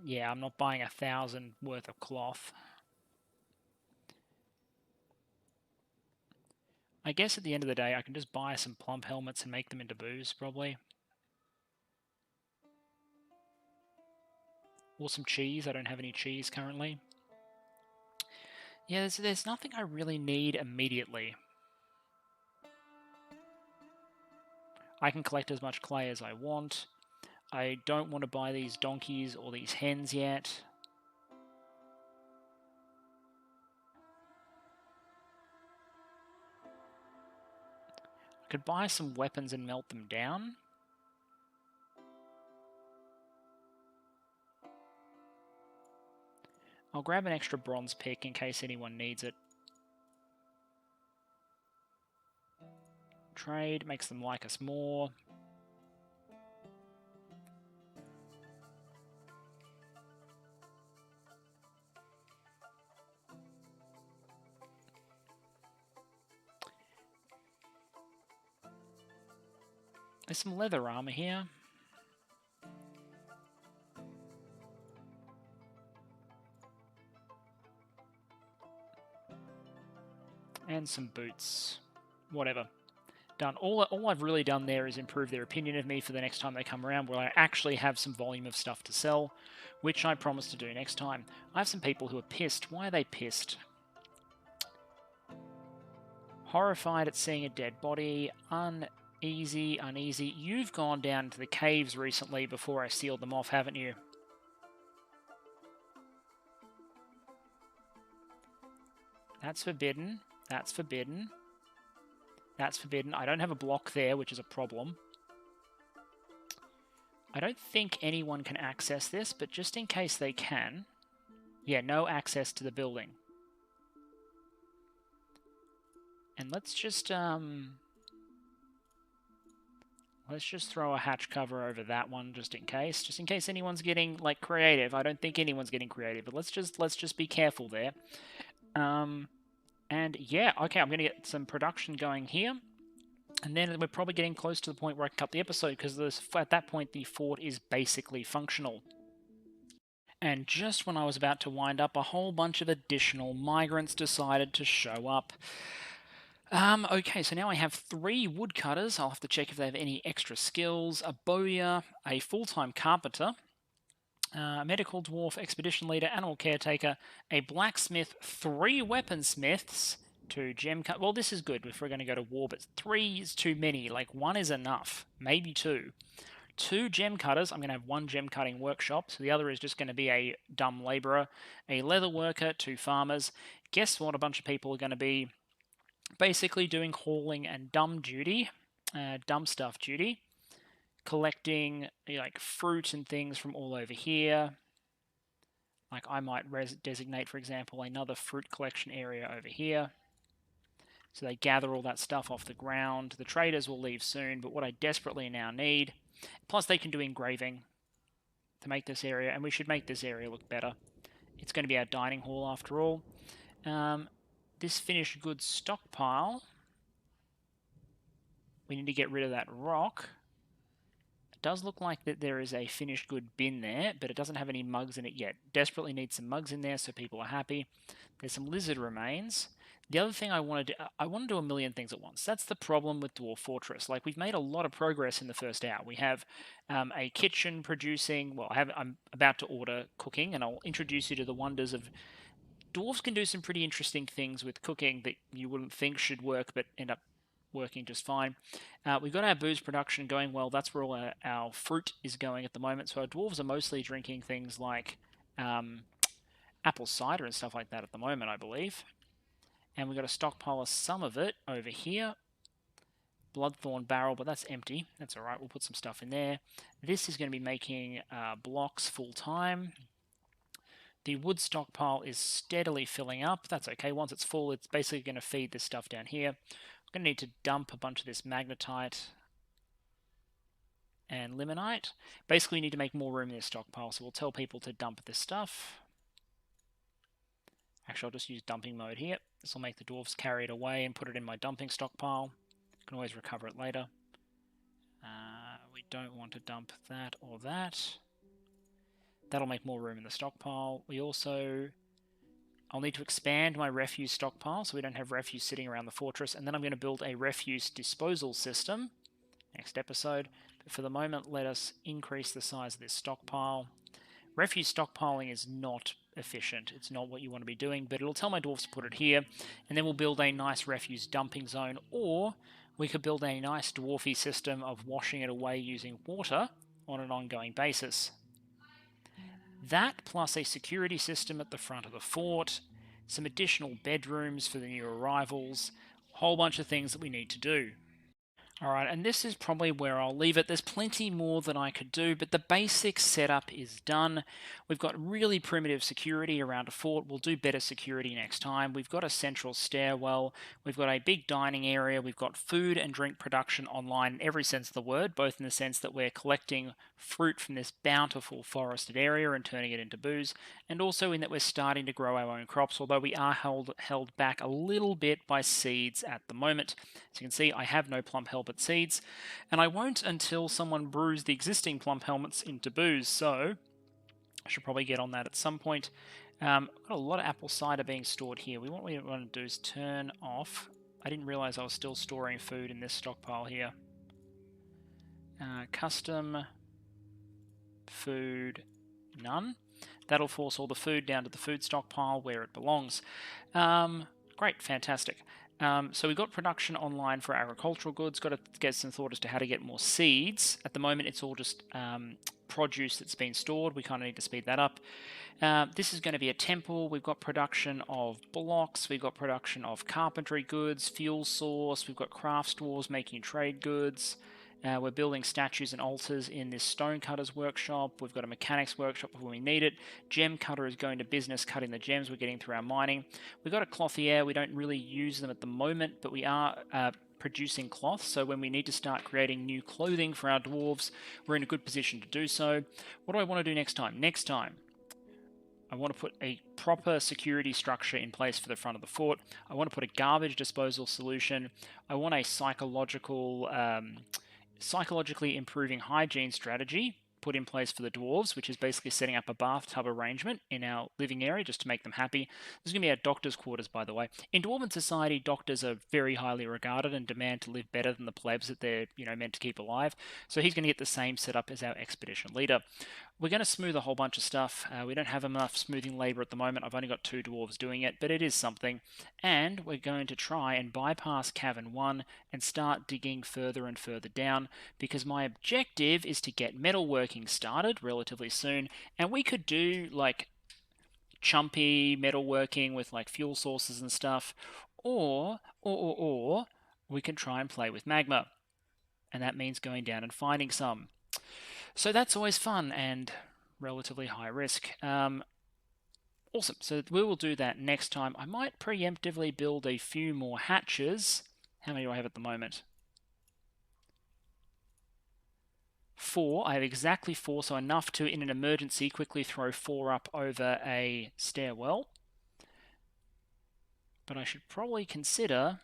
Yeah, I'm not buying 1,000 worth of cloth. I guess at the end of the day, I can just buy some plump helmets and make them into booze, probably. Or some cheese. I don't have any cheese currently. Yeah, there's nothing I really need immediately. I can collect as much clay as I want. I don't want to buy these donkeys or these hens yet. I could buy some weapons and melt them down. I'll grab an extra bronze pick in case anyone needs it. Trade makes them like us more. There's some leather armor here. And some boots. Whatever. Done. All I've really done there is improve their opinion of me for the next time they come around, where I actually have some volume of stuff to sell, which I promise to do next time. I have some people who are pissed. Why are they pissed? Horrified at seeing a dead body. Uneasy. You've gone down to the caves recently before I sealed them off, haven't you? That's forbidden. That's forbidden. That's forbidden. I don't have a block there, which is a problem. I don't think anyone can access this, but just in case they can... Yeah, no access to the building. And let's just throw a hatch cover over that one just in case anyone's getting like creative. I don't think anyone's getting creative, but let's just be careful there. And yeah, okay, I'm going to get some production going here. And then we're probably getting close to the point where I can cut the episode, because at that point the fort is basically functional. And just when I was about to wind up, a whole bunch of additional migrants decided to show up. Okay, so now I have 3 woodcutters. I'll have to check if they have any extra skills. A bowyer, a full-time carpenter, a medical dwarf, expedition leader, animal caretaker, a blacksmith, 3 weaponsmiths, 2 gem cut. Well, this is good if we're going to go to war, but 3 is too many. Like, 1 is enough, maybe 2. 2 gem cutters. I'm going to have 1 gem cutting workshop, so the other is just going to be a dumb labourer, a leather worker, 2 farmers. Guess what? A bunch of people are going to be basically doing hauling and dumb stuff duty, collecting like fruit and things from all over here. Like I might designate, for example, another fruit collection area over here. So they gather all that stuff off the ground. The traders will leave soon, but what I desperately now need, plus they can do engraving to make this area, and we should make this area look better. It's going to be our dining hall after all. This finished goods stockpile, we need to get rid of that rock. It does look like that there is a finished good bin there, but it doesn't have any mugs in it yet. Desperately need some mugs in there so people are happy. There's some lizard remains. The other thing I want to do a million things at once. That's the problem with Dwarf Fortress. Like, we've made a lot of progress in the first hour. We have a kitchen producing, well, I'm about to order cooking, and I'll introduce you to the wonders of... Dwarves can do some pretty interesting things with cooking that you wouldn't think should work, but end up working just fine. We've got our booze production going well. That's where all our fruit is going at the moment. So our dwarves are mostly drinking things like apple cider and stuff like that at the moment, I believe. And we've got a stockpile of some of it over here. Bloodthorn barrel, but that's empty. That's all right. We'll put some stuff in there. This is going to be making blocks full time. The wood stockpile is steadily filling up. That's okay. Once it's full, it's basically going to feed this stuff down here. I'm going to need to dump a bunch of this magnetite and limonite. Basically, we need to make more room in this stockpile, so we'll tell people to dump this stuff. Actually, I'll just use dumping mode here. This will make the dwarves carry it away and put it in my dumping stockpile. I can always recover it later. We don't want to dump that or that. That'll make more room in the stockpile. I'll need to expand my refuse stockpile so we don't have refuse sitting around the fortress, and then I'm going to build a refuse disposal system next episode. But for the moment, let us increase the size of this stockpile. Refuse stockpiling is not efficient. It's not what you want to be doing, but it'll tell my dwarves to put it here, and then we'll build a nice refuse dumping zone, or we could build a nice dwarfy system of washing it away using water on an ongoing basis. That, plus a security system at the front of the fort, some additional bedrooms for the new arrivals, a whole bunch of things that we need to do. Alright, and this is probably where I'll leave it. There's plenty more that I could do, but the basic setup is done. We've got really primitive security around a fort. We'll do better security next time. We've got a central stairwell. We've got a big dining area. We've got food and drink production online in every sense of the word, both in the sense that we're collecting fruit from this bountiful forested area and turning it into booze, and also in that we're starting to grow our own crops, although we are held back a little bit by seeds at the moment. As you can see, I have no plump helmet seeds, and I won't until someone brews the existing plump helmets into booze, so I should probably get on that at some point. I've got a lot of apple cider being stored here. What we want to do is turn off. I didn't realize I was still storing food in this stockpile here. Custom food, none. That'll force all the food down to the food stockpile where it belongs. Great, fantastic. So we got production online for agricultural goods. Got to get some thought as to how to get more seeds. At the moment, it's all just produce that's been stored. We kind of need to speed that up. This is going to be a temple. We've got production of blocks. We've got production of carpentry goods, fuel source. We've got craft stores making trade goods. We're building statues and altars in this stonecutter's workshop. We've got a mechanics workshop when we need it. Gem cutter is going to business cutting the gems we're getting through our mining. We've got a clothier. We don't really use them at the moment, but we are producing cloth, so when we need to start creating new clothing for our dwarves, we're in a good position to do so. What do I want to do next time? Next time, I want to put a proper security structure in place for the front of the fort. I want to put a garbage disposal solution. I want a psychologically improving hygiene strategy put in place for the dwarves, which is basically setting up a bathtub arrangement in our living area just to make them happy. This is going to be our doctor's quarters, by the way. In dwarven society, doctors are very highly regarded and demand to live better than the plebs that they're meant to keep alive. So he's going to get the same setup as our expedition leader. We're going to smooth a whole bunch of stuff. We don't have enough smoothing labor at the moment. I've only got 2 dwarves doing it, but it is something. And we're going to try and bypass Cavern 1 and start digging further and further down, because my objective is to get metalworking started relatively soon, and we could do like chumpy metalworking with like fuel sources and stuff, or we can try and play with magma, and that means going down and finding some. So that's always fun and relatively high risk. Awesome. So we will do that next time. I might preemptively build a few more hatches. How many do I have at the moment? 4. I have exactly 4, so enough to, in an emergency, quickly throw 4 up over a stairwell. But I should probably consider...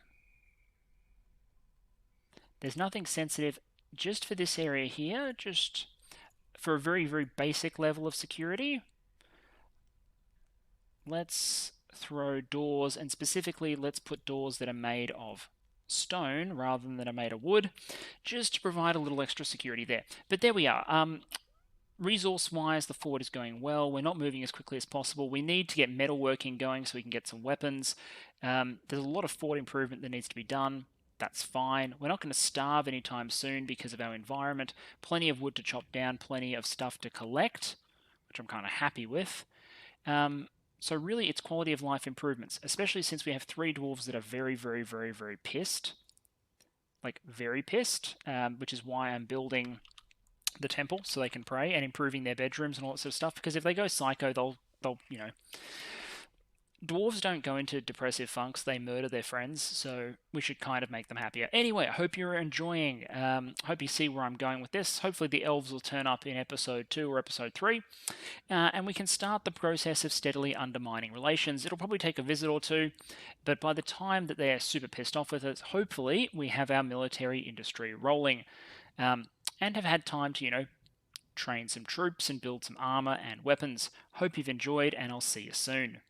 There's nothing sensitive just for this area here, just for a very, very basic level of security. Let's throw doors, and specifically let's put doors that are made of stone rather than that are made of wood, just to provide a little extra security there. But there we are. Resource-wise, the fort is going well. We're not moving as quickly as possible. We need to get metalworking going so we can get some weapons. There's a lot of fort improvement that needs to be done. That's fine. We're not going to starve anytime soon because of our environment. Plenty of wood to chop down, plenty of stuff to collect, which I'm kind of happy with. So really, it's quality of life improvements, especially since we have 3 dwarves that are very, very, very, very pissed. Like, very pissed, which is why I'm building the temple so they can pray, and improving their bedrooms and all that sort of stuff, because if they go psycho, they'll dwarves don't go into depressive funks, they murder their friends, so we should kind of make them happier. Anyway, I hope you're enjoying. Hope you see where I'm going with this. Hopefully the elves will turn up in episode 2 or episode 3, and we can start the process of steadily undermining relations. It'll probably take a visit or 2, but by the time that they're super pissed off with us, hopefully we have our military industry rolling. And have had time to, train some troops and build some armor and weapons. Hope you've enjoyed, and I'll see you soon.